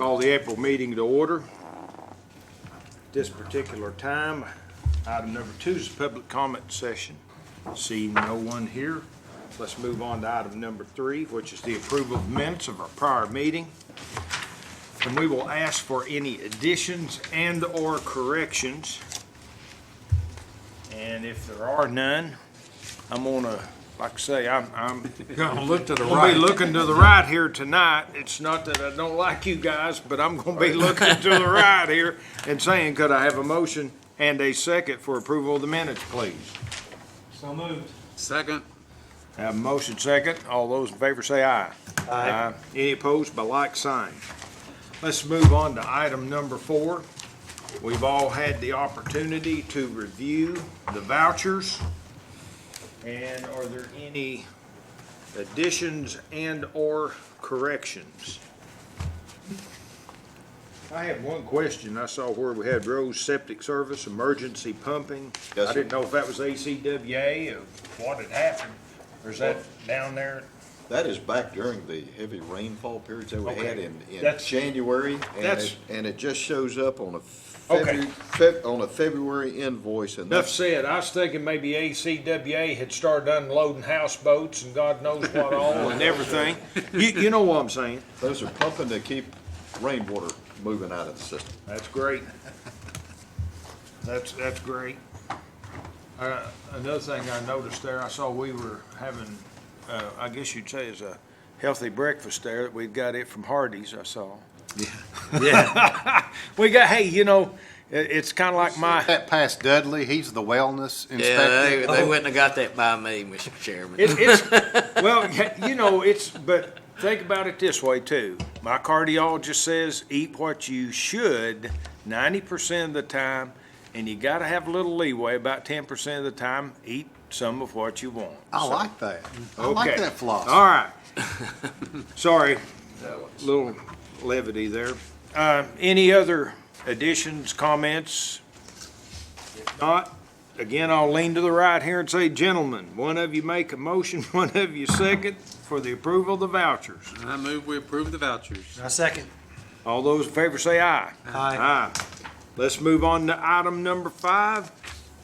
Call the April meeting to order. This particular time, item number 2 is a public comment session. See no one here. Let's move on to item number 3, which is the approval of minutes of our prior meeting. And we will ask for any additions and/or corrections. And if there are none, I'm gonna, like I say, I'm Gonna look to the gonna right. be looking to the right here tonight. It's not that I don't like you guys, but I'm gonna be looking to the right here and saying, could I have a motion and a second for approval of the minutes, please? So moved. Second. Have a motion second. All those in favor say aye. Aye. Any opposed by like sign. Let's move on to item number 4. We've all had the opportunity to review the vouchers. And are there any additions and/or corrections? I have one question. I saw where we had Rose Septic Service, emergency pumping. Yes, I sir. didn't know if that was ACWA or what had happened. Or is that down there? That is back during the heavy rainfall periods that we Okay. had in That's- January. that's- And it just shows up on a Okay. on a February invoice, and Enough that's, said. I was thinking maybe ACWA had started unloading houseboats and God knows what all and everything. You know what I'm saying? those are pumping to keep rainwater moving out of the system. That's great. That's great. Another thing I noticed there, I saw we were having, I guess you'd say is a healthy breakfast there, that we've got it from Hardee's, I saw. Yeah. We got, hey, you know, it's kind of like my, That past Dudley, he's the wellness Yeah, inspector. they wouldn't have got that by me, Mr. Chairman. well, you know, but think about it this way too. My cardiologist says eat what you should 90% of the time, and you gotta have a little leeway about 10% of the time, eat some of what you want. I So, like that. I like okay. that philosophy. All right. Sorry, little levity there. Any other additions, comments? If not, again, I'll lean to the right here and say, gentlemen, one of you make a motion, one of you second for the approval of the vouchers. I move we approve the vouchers. I second. All those in favor say aye. Aye. Aye. Let's move on to item number 5.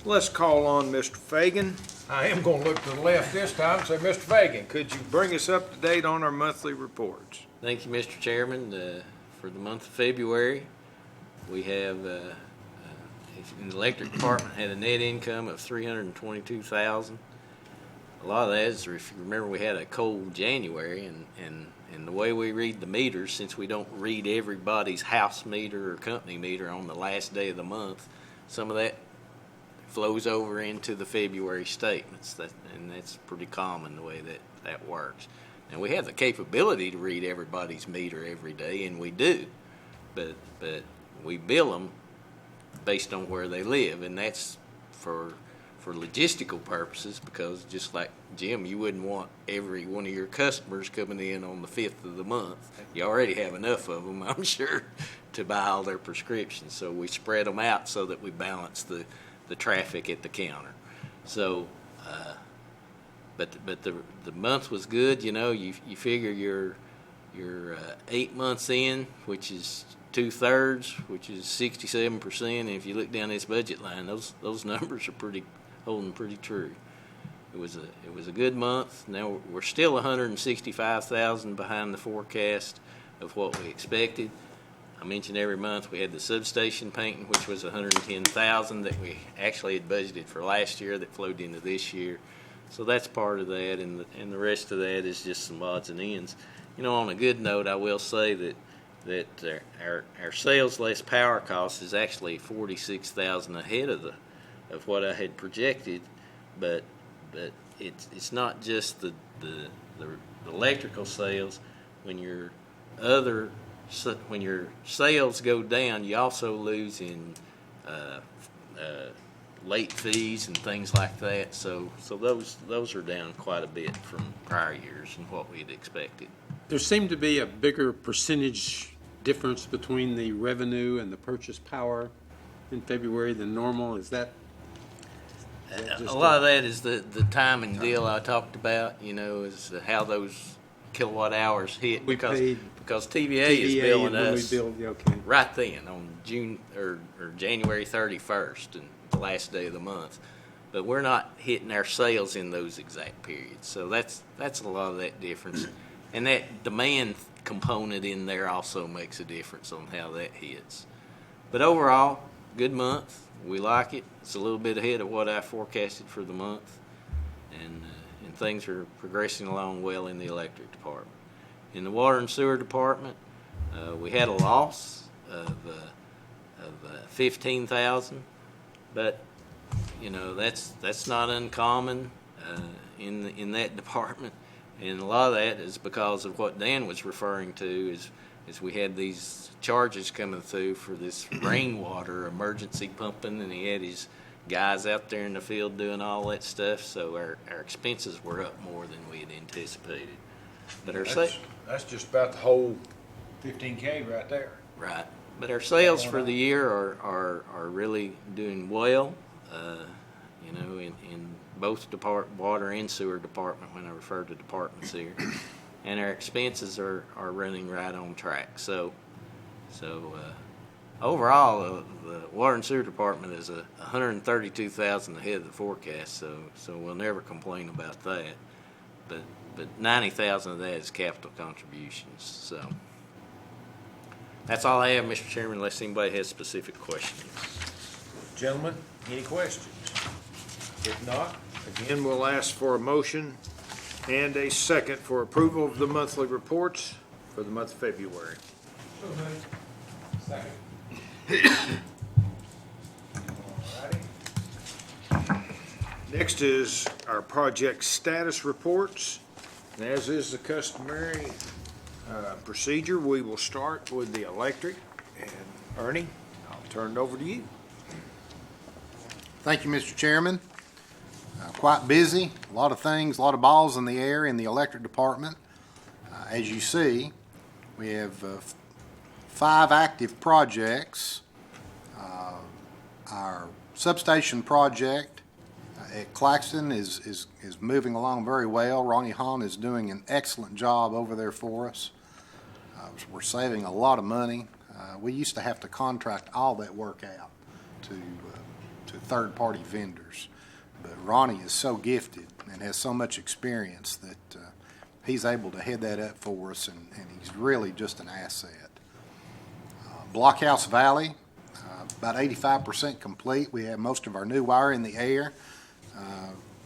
Let's call on Mr. Fagan. I am gonna look to the left this time and say, Mr. Fagan, could you bring us up to date on our monthly reports? Thank you, Mr. Chairman. For the month of February, we have, in the electric department, had a net income of $322,000. A lot of that is, if you remember, we had a cold January, and the way we read the meters, since we don't read everybody's house meter or company meter on the last day of the month, some of that flows over into the February statements, and that's pretty common the way that works. Now, we have the capability to read everybody's meter every day, and we do, but we bill them based on where they live, and that's for logistical purposes, because just like Jim, you wouldn't want every one of your customers coming in on the 5th of the month. You already have enough of them, I'm sure, to buy all their prescriptions, so we spread them out so that we balance the traffic at the counter. So, but the month was good. You know, you figure you're 8 months in, which is 2/3, which is 67%. And if you look down this budget line, those numbers are holding pretty true. It was a good month. Now we're still 165,000 behind the forecast of what we expected. I mentioned every month we had the substation painting, which was 110,000 that we actually had budgeted for last year that flowed into this year. So that's part of that, and the rest of that is just some odds and ends. You know, on a good note, I will say that our sales less power cost is actually 46,000 ahead of what I had projected, but it's not just the electrical sales. When your sales go down, you also lose in late fees and things like that. So those are down quite a bit from prior years and what we'd expected. There seemed to be a bigger percentage difference between the revenue and the purchase power in February than normal. Is that? A lot of that is the timing deal I talked about, you know, is how those kilowatt hours hit We paid because TVA is TVA billing when we us billed, okay. right then on June or January 31st, and the last day of the month. But we're not hitting our sales in those exact periods. So that's a lot of that difference. And that demand component in there also makes a difference on how that hits. But overall, good month. We like it. It's a little bit ahead of what I forecasted for the month. And things are progressing along well in the electric department. In the water and sewer department, we had a loss of 15,000, but you know that's not uncommon in that department, and a lot of that is because of what Dan was referring to is we had these charges coming through for this rainwater emergency pumping, and he had his guys out there in the field doing all that stuff, so our expenses were up more than we had anticipated. But That's just about the whole 15K right there. right. But our sales for the year are really doing well, you know, in both water and sewer department when I refer to departments here. And our expenses are running right on track. So overall, the water and sewer department is 132,000 ahead of the forecast, so we'll never complain about that. But 90,000 of that is capital contributions, so. That's all I have, Mr. Chairman, unless anybody has specific questions. Gentlemen, any questions? If not, again, we'll ask for a motion and a second for approval of the monthly reports for the month of February. Next is our project status reports. And as is the customary procedure, we will start with the electric. And Ernie, I'll turn it over to you. Thank you, Mr. Chairman. Quite busy, a lot of things, a lot of balls in the air in the electric department. As you see, we have 5 active projects. Our substation project at Claxton is moving along very well. Ronnie Hahn is doing an excellent job over there for us. We're saving a lot of money. We used to have to contract all that work out to third-party vendors. But Ronnie is so gifted and has so much experience that he's able to head that up for us, and he's really just an asset. Blockhouse Valley, about 85% complete. We have most of our new wire in the air.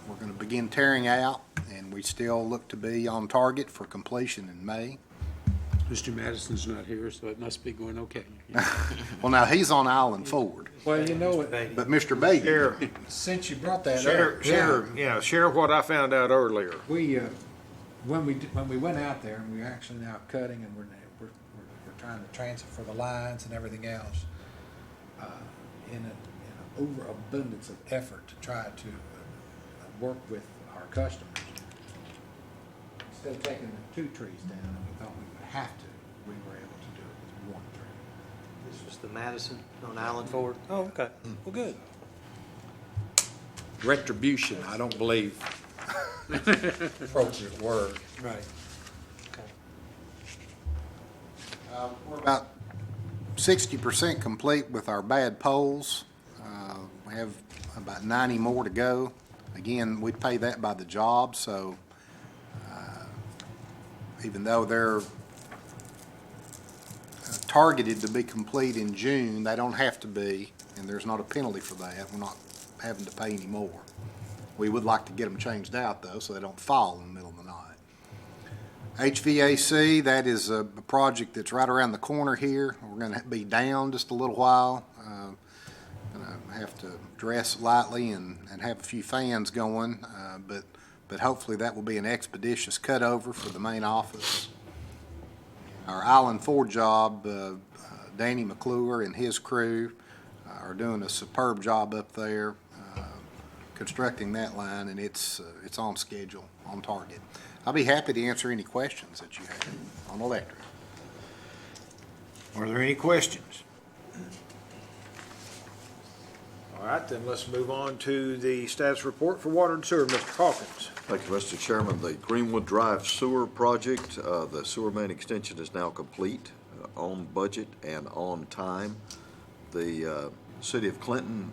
We're going to begin tearing out, and we still look to be on target for completion in May. Mr. Madison's not here, so it must be going okay. Well, now, he's on Island Ford, Well, you know, but Mr. Beatty, Share, since you brought that up, share what I found out earlier. we, when we went out there, and we're actually now cutting, and we're trying to transfer the lines and everything else, in an overabundance of effort to try to work with our customers. Instead of taking the 2 trees down, and we thought we would have to, we were able to do it with 1 tree. This was the Madison on Island Ford? Oh, okay. Well, good. Retribution, I don't believe. Appropriate word. Right. we're about 60% complete with our bad poles. We have about 90 more to go. Again, we pay that by the job, so even though they're targeted to be complete in June, they don't have to be, and there's not a penalty for that. We're not having to pay any more. We would like to get them changed out, though, so they don't fall in the middle of the night. HVAC, that is a project that's right around the corner here. We're going to be down just a little while. Gonna have to dress lightly and have a few fans going, but hopefully that will be an expeditious cutover for the main office. Our Island Ford job, Danny McClure and his crew are doing a superb job up there, constructing that line, and it's on schedule, on target. I'll be happy to answer any questions that you have on electric. Are there any questions? All right, then let's move on to the status report for water and sewer. Mr. Hawkins. Thank you, Mr. Chairman. The Greenwood Drive Sewer Project, the sewer main extension is now complete, on budget and on time. The city of Clinton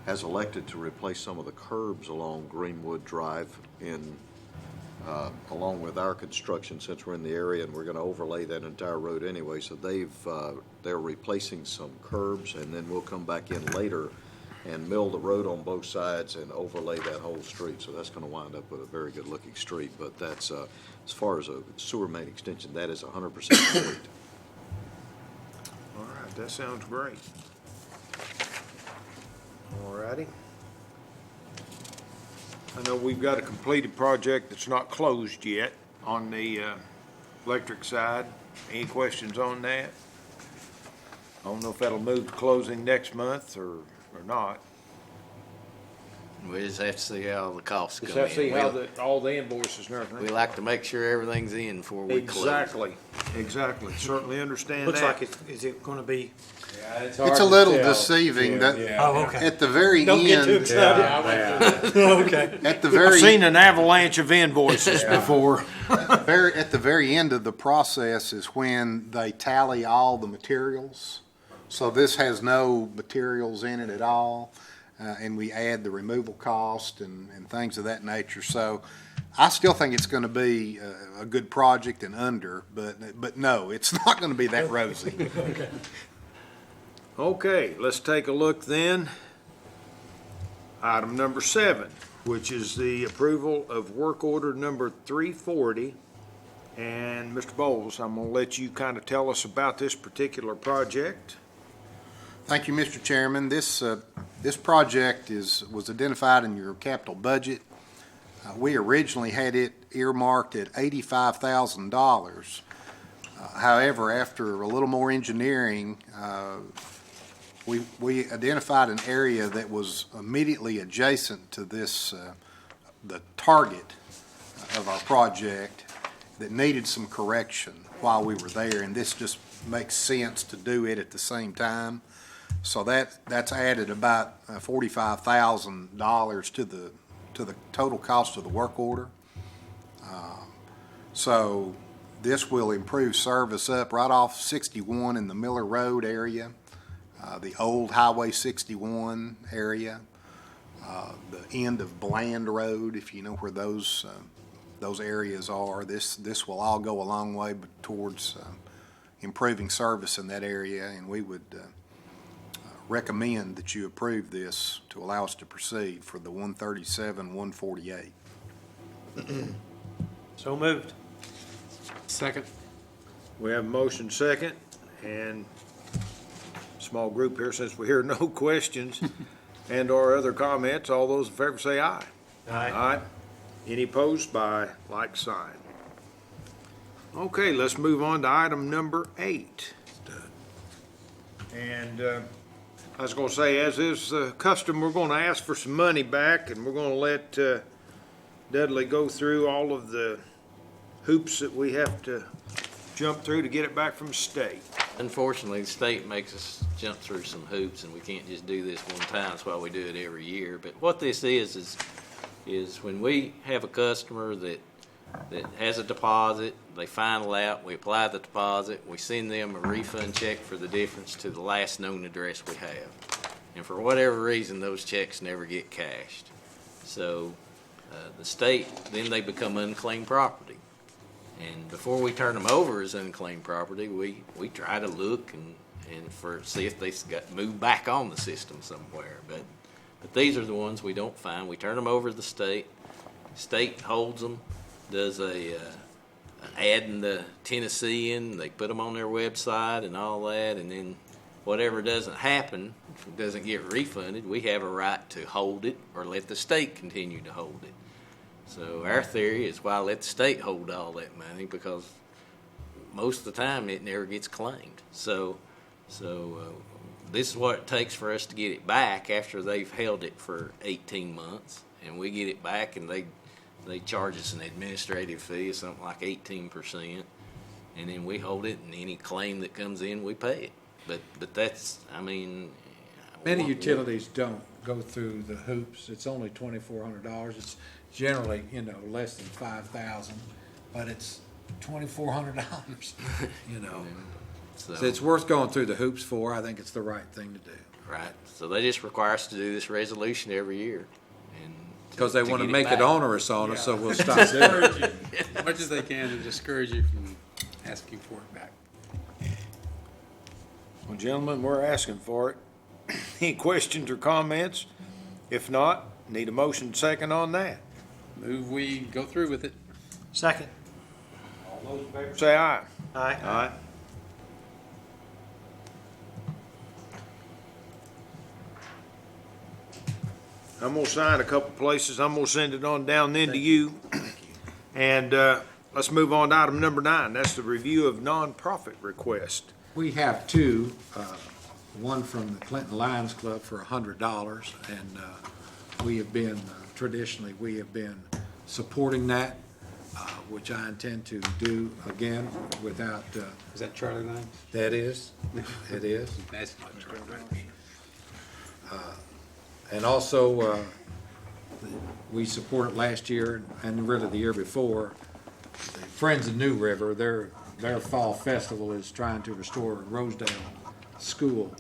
has elected to replace some of the curbs along Greenwood Drive along with our construction, since we're in the area and we're going to overlay that entire road anyway. So they're replacing some curbs, and then we'll come back in later and mill the road on both sides and overlay that whole street. So that's going to wind up with a very good looking street. But that's, as far as a sewer main extension, that is 100% complete. All right, that sounds great. All righty. I know we've got a completed project that's not closed yet on the electric side. Any questions on that? I don't know if that'll move to closing next month or not. We just have to see how the costs come Just in. have to see how all the invoices and everything. We like to make sure everything's in before we close. Exactly. Certainly understand Looks that. like is it gonna be? It's a little deceiving that Oh, okay. at the very Don't get too end, excited. Okay. at the I've very, seen an avalanche of invoices before. at the very end of the process is when they tally all the materials. So this has no materials in it at all, and we add the removal cost and things of that nature. So I still think it's going to be a good project and under, but no, it's not going to be that rosy. Okay, let's take a look then. Item number 7, which is the approval of work order number 340. And Mr. Bowles, I'm going to let you kind of tell us about this particular project. Thank you, Mr. Chairman. This project was identified in your capital budget. We originally had it earmarked at $85,000. However, after a little more engineering, we identified an area that was immediately adjacent to this, the target of our project, that needed some correction while we were there, and this just makes sense to do it at the same time. So that's added about $45,000 to the total cost of the work order. So this will improve service up right off 61 in the Miller Road area, the old Highway 61 area, the end of Bland Road, if you know where those areas are. This will all go a long way towards improving service in that area, and we would recommend that you approve this to allow us to proceed for the 137-148. So moved. Second. We have a motion second, and small group here, since we hear no questions and/or other comments. All those in favor say aye. Aye. Any opposed by like sign. Okay, let's move on to item number 8. And I was going to say, as is custom, we're going to ask for some money back, and we're going to let Dudley go through all of the hoops that we have to jump through to get it back from the state. Unfortunately, the state makes us jump through some hoops, and we can't just do this one time. That's why we do it every year. But what this is when we have a customer that has a deposit, they final out, we apply the deposit, we send them a refund check for the difference to the last known address we have. And for whatever reason, those checks never get cashed. So the state, then they become unclaimed property. And before we turn them over as unclaimed property, we try to look and see if they got moved back on the system somewhere. But these are the ones we don't find. We turn them over to the state. State holds them, does a adding the Tennessee in. They put them on their website and all that. And then whatever doesn't happen, if it doesn't get refunded, we have a right to hold it or let the state continue to hold it. So our theory is why let the state hold all that money, because most of the time it never gets claimed. So this is what it takes for us to get it back after they've held it for 18 months, and we get it back, and they charge us an administrative fee of something like 18%, and then we hold it, and any claim that comes in, we pay it. But that's, I mean, Many utilities don't go through the hoops. It's only $2,400. It's generally, less than 5,000, but it's $2,400, So it's worth going through the hoops for. I think it's the right thing to do. Right, so they just require us to do this resolution every year. Because they want to get make it back. onerous on us, so we'll stop doing it. Discourage you, as much as they can to discourage you from asking for it back. Well, gentlemen, we're asking for it. Any questions or comments? If not, need a motion second on that. Move we go through with it. Second. All those in favor say aye. Aye. Aye. I'm gonna sign a couple places. I'm gonna send it on down then to you. And, let's move on to item number 9. That's the review of nonprofit request. We have two, one from the Clinton Lions Club for $100, and we have been, traditionally, we have been supporting that, which I intend to do again without, Is that Charlie Line? that is, it is. That's not Charlie Line. And also, we supported last year and really the year before, the Friends of New River, their fall festival is trying to restore Rosedale School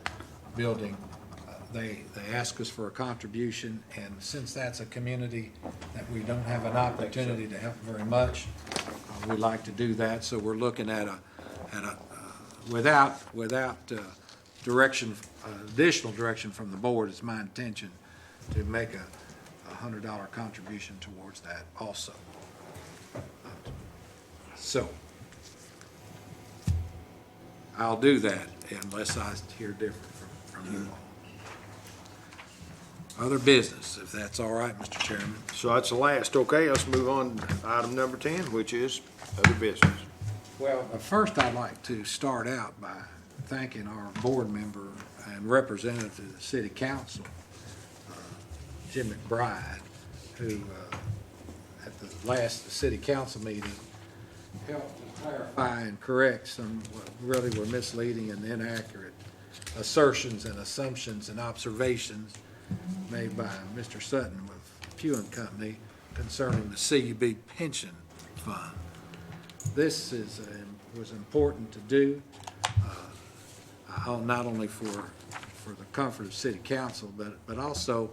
building. They ask us for a contribution, and since that's a community that we don't have an opportunity to help very much, we'd like to do that, so we're looking at without direction, additional direction from the board, it's my intention to make a $100 contribution towards that also. So, I'll do that unless I hear different from you all. Other business, if that's all right, Mr. Chairman. So that's the last. Okay, let's move on to item number 10, which is other business. Well, first I'd like to start out by thanking our board member and representative to the city council, Jim McBride, who at the last city council meeting helped to clarify and correct some what really were misleading and inaccurate assertions and assumptions and observations made by Mr. Sutton with Pew and Company concerning the CUB pension fund. This was important to do, not only for the comfort of city council, but also,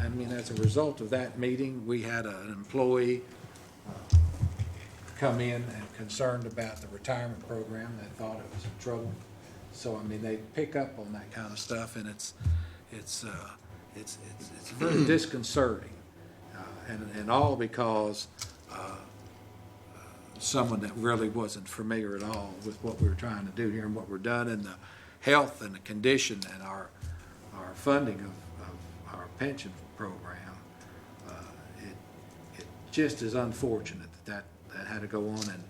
I mean, as a result of that meeting, we had an employee come in and concerned about the retirement program that thought it was in trouble. So, I mean, they pick up on that kind of stuff, and it's very disconcerting, and all because someone that really wasn't familiar at all with what we were trying to do here and what we're done, and the health and the condition and our funding of our pension program. It just is unfortunate that had to go on, and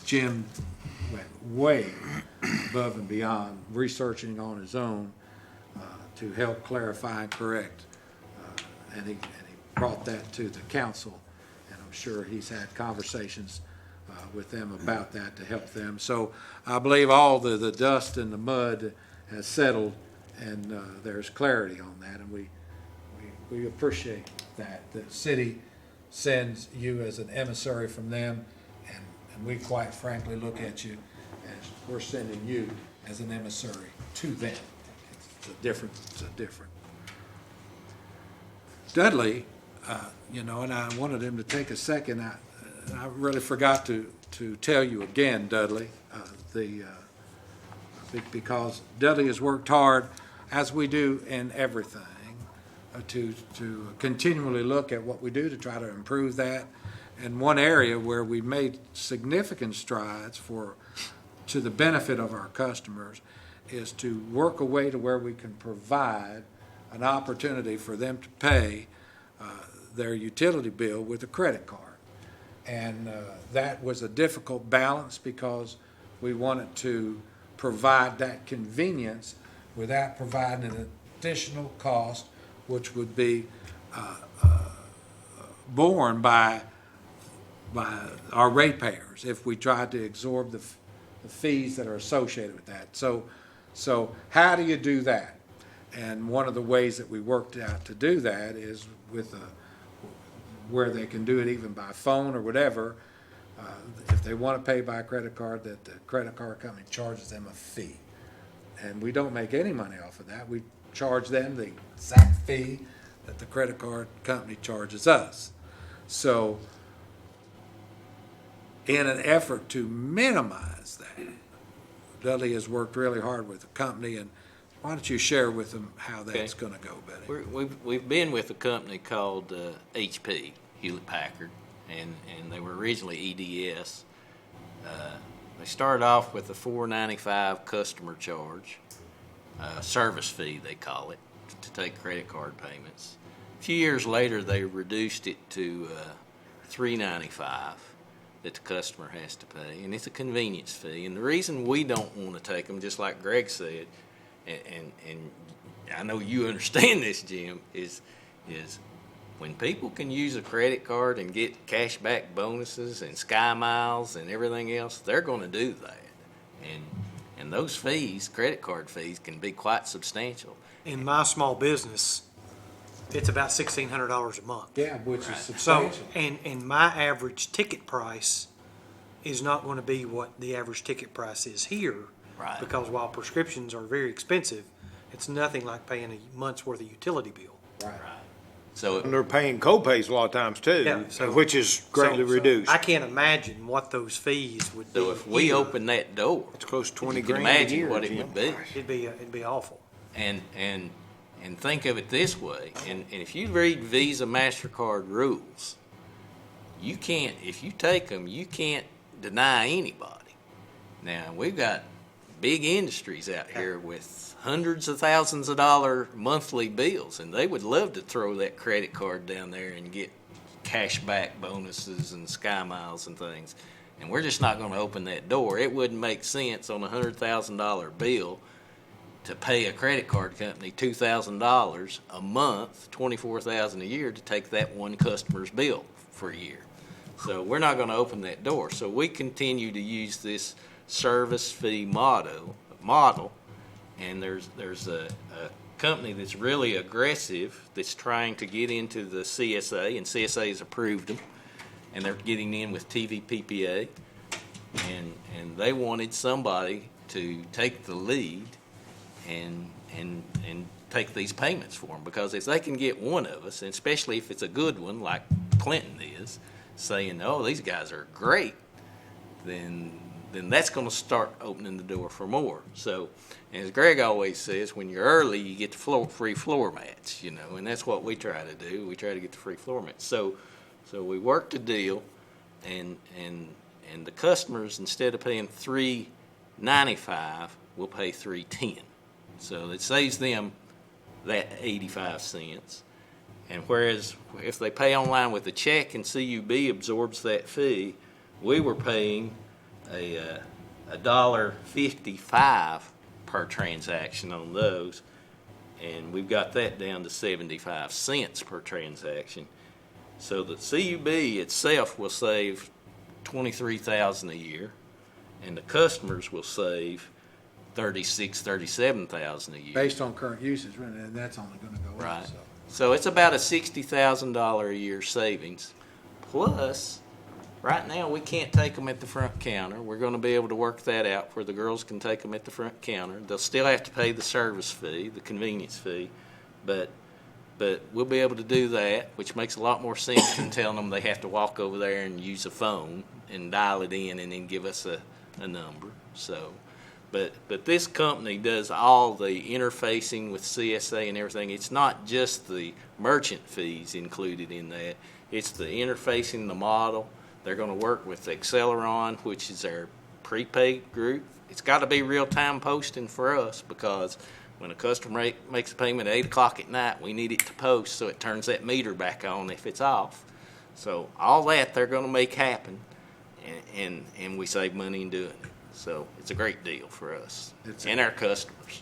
Jim went way above and beyond, researching on his own to help clarify and correct, and he brought that to the council, and I'm sure he's had conversations with them about that to help them. So I believe all the dust and the mud has settled, and there's clarity on that, and we appreciate that. The city sends you as an emissary from them, and we quite frankly look at you as we're sending you as an emissary to them. It's a different. Dudley, and I wanted him to take a second. I really forgot to tell you again, Dudley, because Dudley has worked hard, as we do in everything, to continually look at what we do to try to improve that. And one area where we made significant strides to the benefit of our customers is to work a way to where we can provide an opportunity for them to pay their utility bill with a credit card. And that was a difficult balance because we wanted to provide that convenience without providing an additional cost, which would be borne by our ratepayers if we tried to absorb the fees that are associated with that. So how do you do that? And one of the ways that we worked out to do that is with where they can do it even by phone or whatever. If they want to pay by credit card, that the credit card company charges them a fee. And we don't make any money off of that. We charge them the exact fee that the credit card company charges us. So in an effort to minimize that, Dudley has worked really hard with the company, and why don't you share with them how that's Okay. gonna go, Betty? We've been with a company called HP, Hewlett Packard, and they were originally EDS. They started off with a $4.95 customer charge, service fee they call it, to take credit card payments. A few years later, they reduced it to $3.95 that the customer has to pay, and it's a convenience fee. And the reason we don't want to take them, just like Greg said, and I know you understand this, Jim, is when people can use a credit card and get cash back bonuses and Sky Miles and everything else, they're going to do that. And those fees, credit card fees, can be quite substantial. In my small business, it's about $1,600 a month. Yeah, which is So, substantial. and my average ticket price is not going to be what the average ticket price is here. Right. Because while prescriptions are very expensive, it's nothing like paying a month's worth of utility bill. Right. So And they're paying co-pays a lot of times too, Yeah, so- which is greatly So reduced. I can't imagine what those fees would be. So if we here. open that door, It's close to 20 you can grand a imagine year, what it Jim. would be. It'd be awful. And think of it this way, and if you read Visa, MasterCard rules, you can't, if you take them, you can't deny anybody. Now, we've got big industries out here with hundreds of thousands of dollar monthly bills, and they would love to throw that credit card down there and get cash back bonuses and Sky Miles and things. And we're just not going to open that door. It wouldn't make sense on a $100,000 bill to pay a credit card company $2,000 a month, $24,000 a year to take that one customer's bill for a year. So we're not going to open that door. So we continue to use this service fee model, and there's a company that's really aggressive that's trying to get into the CSA, and CSA has approved them, and they're getting in with TVPPA, and they wanted somebody to take the lead and take these payments for them, because if they can get one of us, and especially if it's a good one like Clinton is, saying, "Oh, these guys are great," then that's going to start opening the door for more. So, as Greg always says, when you're early, you get the free floor mats, and that's what we try to do. We try to get the free floor mats. So we worked a deal, and the customers, instead of paying $3.95, will pay $3.10. So it saves them that 85 cents. And whereas if they pay online with a check and CUB absorbs that fee, we were paying a $1.55 per transaction on those, and we've got that down to 75 cents per transaction. So the CUB itself will save $23,000 a year, and the customers will save $37,000 a year. Based on current usage, and that's only gonna go up, Right. so. So it's about a $60,000 a year savings. Plus, right now, we can't take them at the front counter. We're going to be able to work that out where the girls can take them at the front counter. They'll still have to pay the service fee, the convenience fee, but we'll be able to do that, which makes a lot more sense than telling them they have to walk over there and use a phone and dial it in and then give us a number. So, but this company does all the interfacing with CSA and everything. It's not just the merchant fees included in that. It's the interfacing, the model. They're going to work with Acceleron, which is our prepaid group. It's got to be real-time posting for us, because when a customer makes a payment at 8 o'clock at night, we need it to post so it turns that meter back on if it's off. So all that they're going to make happen, and we save money in doing it. So it's a great deal for us and our customers.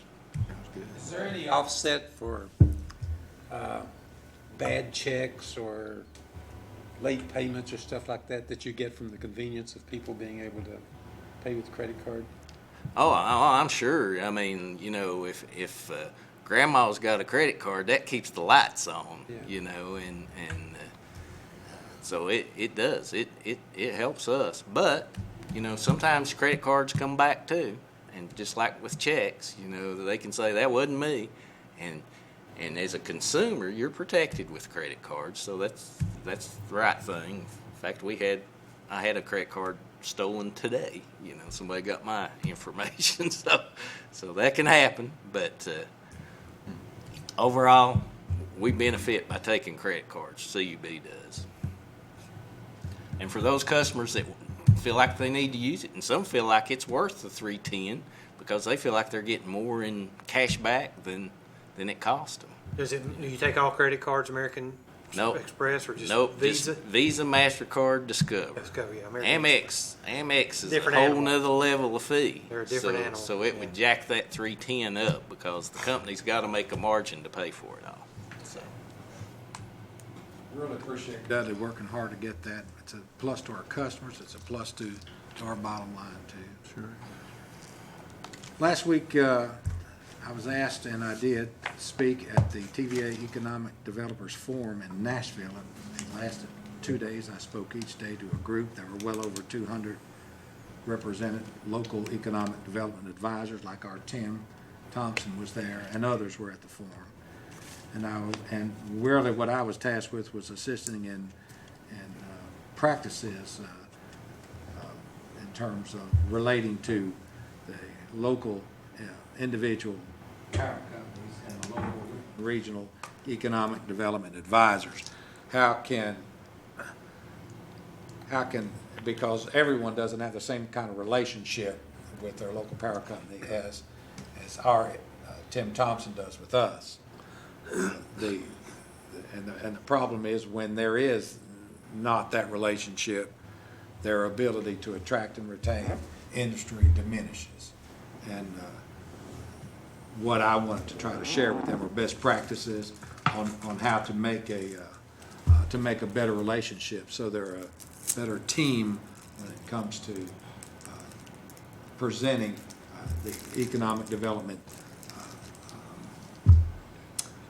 Is there any offset for bad checks or late payments or stuff like that you get from the convenience of people being able to pay with credit card? Oh, I'm sure. I mean, if grandma's got a credit card, that keeps the lights on, Yeah. you know, and so it does. It helps us. But, you know, sometimes credit cards come back too. And just like with checks, you know, they can say, that wasn't me. And as a consumer, you're protected with credit cards, so that's the right thing. In fact, I had a credit card stolen today. You know, somebody got my information, so that can happen. But overall, we benefit by taking credit cards. CUB does. And for those customers that feel like they need to use it, and some feel like it's worth the $310 because they feel like they're getting more in cash back than it cost them. Do you take all credit cards, American Nope. Express, or just Nope, Visa? just Visa, MasterCard, Discover. Let's go, yeah. American Amex is Different a whole animal. nother level of fee. They're a different So- animal, So it would jack that $310 up because the company's got to make a margin to pay for it all. So Really appreciate Dudley working hard to get that. It's a plus to our customers, it's a plus to our bottom line too. Sure. Last week, I was asked, and I did, speak at the TVA Economic Developers Forum in Nashville. It lasted 2 days. I spoke each day to a group. There were well over 200 represented local economic development advisors, like our Tim Thompson was there, and others were at the forum. And really what I was tasked with was assisting in practices in terms of relating to the local individual power companies and the local regional economic development advisors. How can, because everyone doesn't have the same kind of relationship with their local power company as our Tim Thompson does with us. The problem is when there is not that relationship, their ability to attract and retain industry diminishes. And what I wanted to try to share with them are best practices on how to make a better relationship, so they're a better team when it comes to presenting the economic development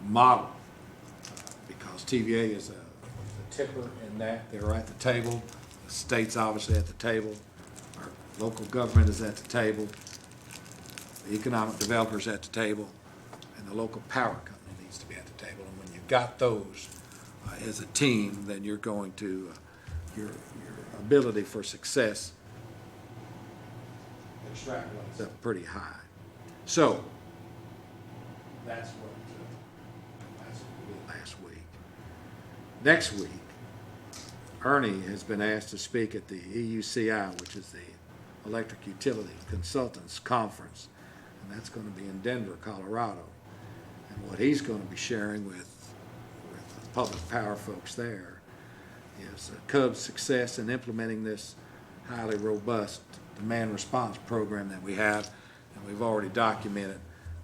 model, because TVA is a tipper in that. They're at the table. The state's obviously at the table. Our local government is at the table. The economic developers at the table, and the local power company needs to be at the table. And when you've got those as a team, then you're going to your ability for success extrapolates up pretty high. So that's what we did last week. Next week, Ernie has been asked to speak at the EUCI, which is the Electric Utility Consultants Conference, and that's going to be in Denver, Colorado. And what he's going to be sharing with the public power folks there is CUB's success in implementing this highly robust demand response program that we have, and we've already documented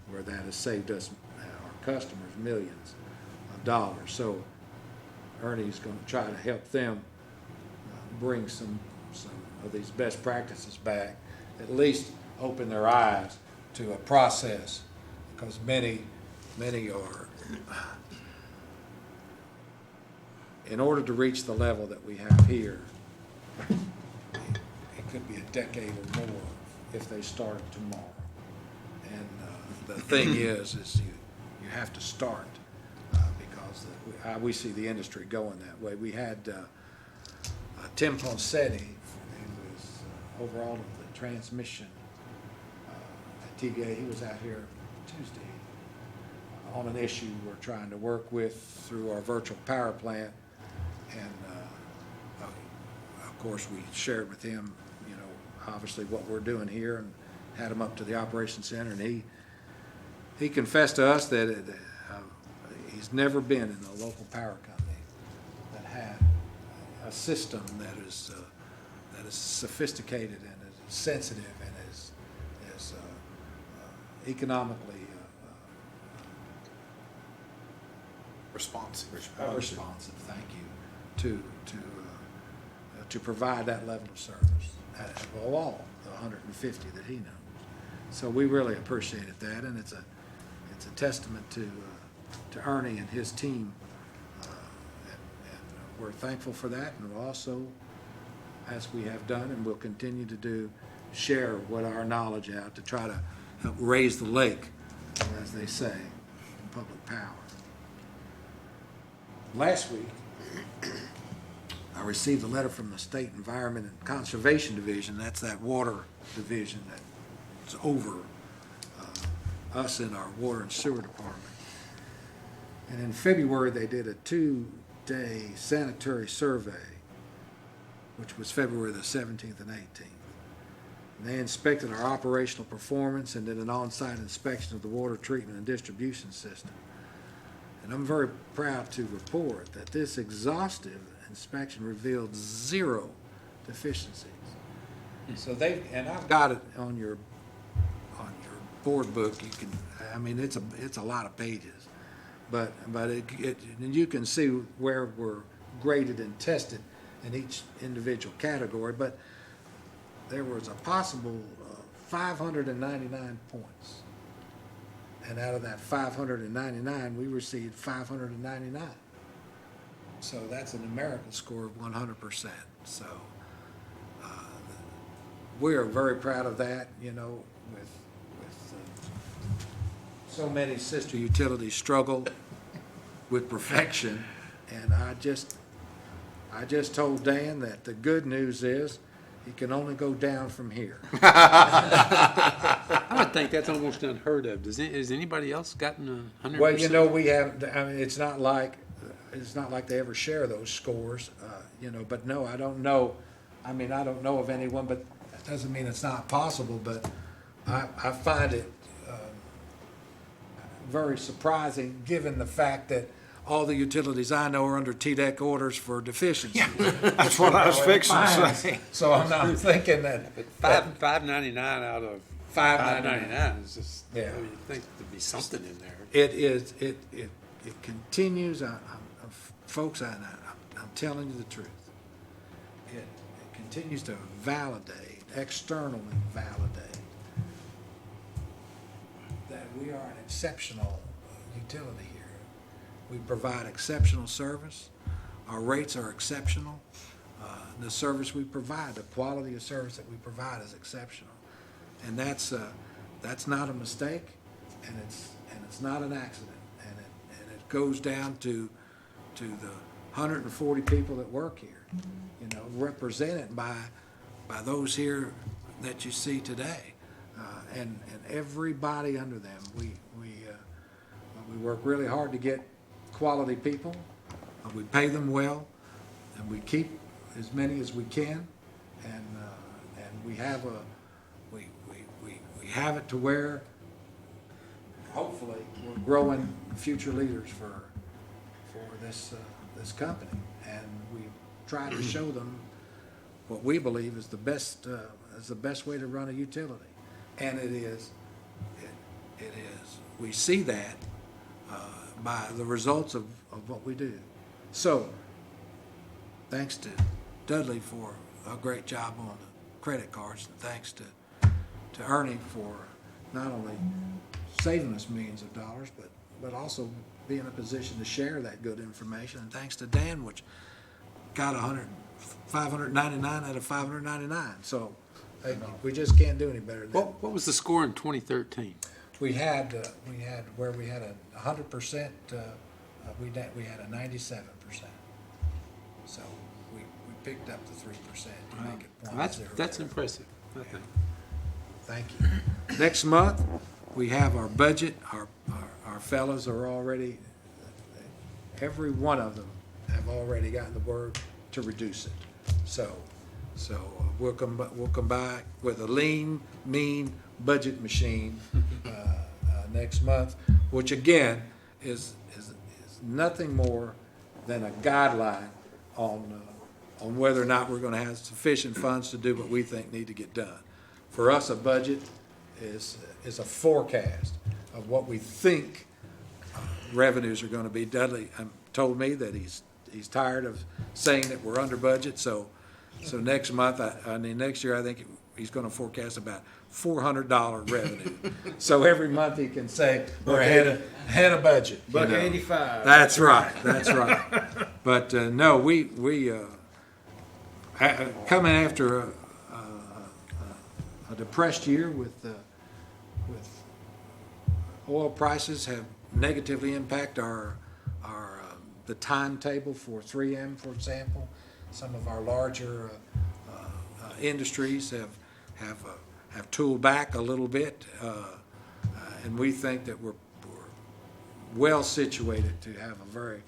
where that has saved us, our customers, millions of dollars. So Ernie's going to try to help them bring some of these best practices back, at least open their eyes to a process, because many are, in order to reach the level that we have here, it could be a decade or more if they started tomorrow. And the thing is you have to start, because we see the industry going that way. We had Tim Poncetti, who was overall of the transmission at TVA. He was out here Tuesday on an issue we're trying to work with through our virtual power plant. And of course, we shared with him, obviously what we're doing here, and had him up to the operations center. And he confessed to us that he's never been in a local power company that had a system that is sophisticated and is sensitive and is economically Responsive. responsive. Thank you to provide that level of service of all the 150 that he knows. So we really appreciated that, and it's it's a testament to Ernie and his team. And we're thankful for that, and we'll also, as we have done and will continue to do, share what our knowledge out to try to help raise the lake, as they say, in public power. Last week, I received a letter from the State Environment and Conservation Division. That's that water division that's over us in our water and sewer department. And in February, they did a 2-day sanitary survey, which was February the 17th and 18th. And they inspected our operational performance and did an on-site inspection of the water treatment and distribution system. And I'm very proud to report that this exhaustive inspection revealed 0 deficiencies. So and I've got it on your board book. You can, I mean, it's a lot of pages, but and you can see where we're graded and tested in each individual category. But there was a possible 599 points. And out of that 599, we received 599. So that's a numerical score of 100%. So we are very proud of that, you know, with so many sister utilities struggle with perfection. And I just told Dan that the good news is he can only go down from here. I would think that's almost unheard of. Has anybody else gotten 100%? Well, you know, we have, I mean, it's not like they ever share those scores, you know, but no, I don't know. I mean, I don't know of anyone, but that doesn't mean it's not possible, but I find it very surprising, given the fact that all the utilities I know are under TDEC orders for deficiency. That's what I was fixing to say. So I'm thinking that. $5.99 out of $5.99 is just, Yeah. I mean, you'd think there'd be something in there. It is, it continues, folks, I'm telling you the truth. It continues to validate, externally validate, that we are an exceptional utility here. We provide exceptional service. Our rates are exceptional. The service we provide, the quality of service that we provide is exceptional. And that's not a mistake, and it's not an accident. And it goes down to the 140 people that work here, you know, represented by those here that you see today, and everybody under them. We work really hard to get quality people. We pay them well, and we keep as many as we can, and we have we have it to where hopefully we're growing future leaders for this company, and we try to show them what we believe is the best way to run a utility, and it is. We see that by the results of what we do. So, thanks to Dudley for a great job on the credit cards, and thanks to Ernie for not only saving us millions of dollars, but also being in a position to share that good information. And thanks to Dan, which got 599 out of 599. So hey, we just can't do any better than that. What was the score in 2013? We had 100%. We had a 97%. So we picked up the 3% to make it 0.0. That's impressive, I think. Thank you. Next month, we have our budget. Our fellows are already, every one of them have already gotten the word to reduce it. So we'll come back with a lean, mean budget machine next month, which again is nothing more than a guideline on whether or not we're going to have sufficient funds to do what we think need to get done. For us, a budget is a forecast of what we think revenues are going to be. Dudley told me that he's tired of saying that we're under budget. So next month, next year, I think he's gonna forecast about $400 revenue. So every month he can say, we're ahead of budget. you Buck know. 85. That's right, that's right. But, no, we, coming after a depressed year with oil prices have negatively impacted the timetable for 3M, for example. Some of our larger industries have tooled back a little bit, and we think that we're well situated to have a very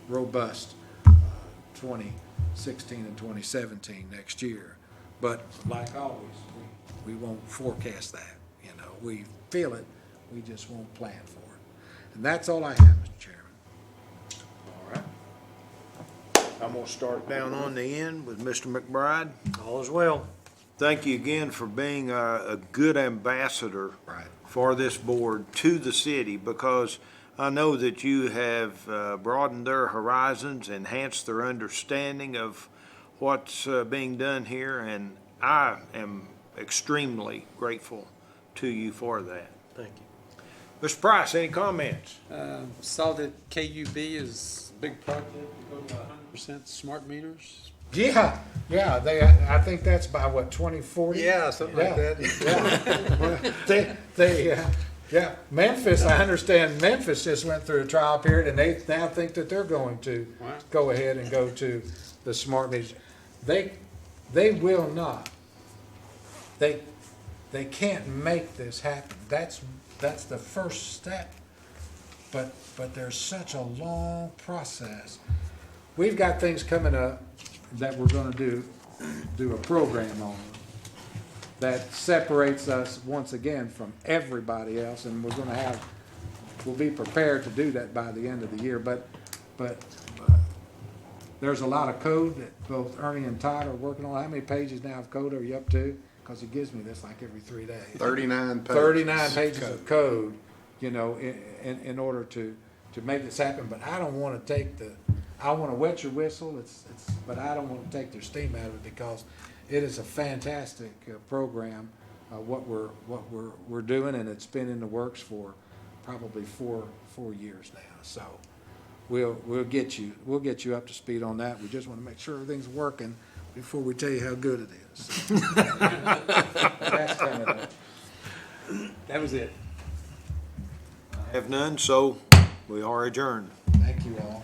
robust 2016 and 2017 next year. But like always, we won't forecast that. You know, we feel it, we just won't plan for it. And that's all I have, Mr. Chairman. All right. I'm gonna start down on the end with Mr. McBride. All is well. Thank you again for being a good ambassador Right. for this board to the city, because I know that you have broadened their horizons, enhanced their understanding of what's being done here, and I am extremely grateful to you for that. Thank you. Mr. Price, any comments? Saw that KUB is a big project to go to 100% smart meters. Yeah, I think that's by what, 2040? Something Yeah, Memphis, I understand Memphis just went through a trial period, and they now think that they're going to Wow. go ahead and go to the smart meters. They will not. They can't make this happen. That's the first step. But there's such a long process. We've got things coming up that we're gonna do a program on that separates us once again from everybody else, and we'll be prepared to do that by the end of the year. But there's a lot of code that both Ernie and Todd are working on. How many pages now of code are you up to? Because he gives me this like every 3 days. 39 pages. 39 pages of code, you know, in order to make this happen. But I don't want to I want to wet your whistle, but I don't want to take their steam out of it, because it is a fantastic program, what we're doing, and it's been in the works for probably four years now. So we'll get you up to speed on that. We just want to make sure everything's working before we tell you how good it is. That's kind of it. That was it. Have none, so we are adjourned. Thank you all.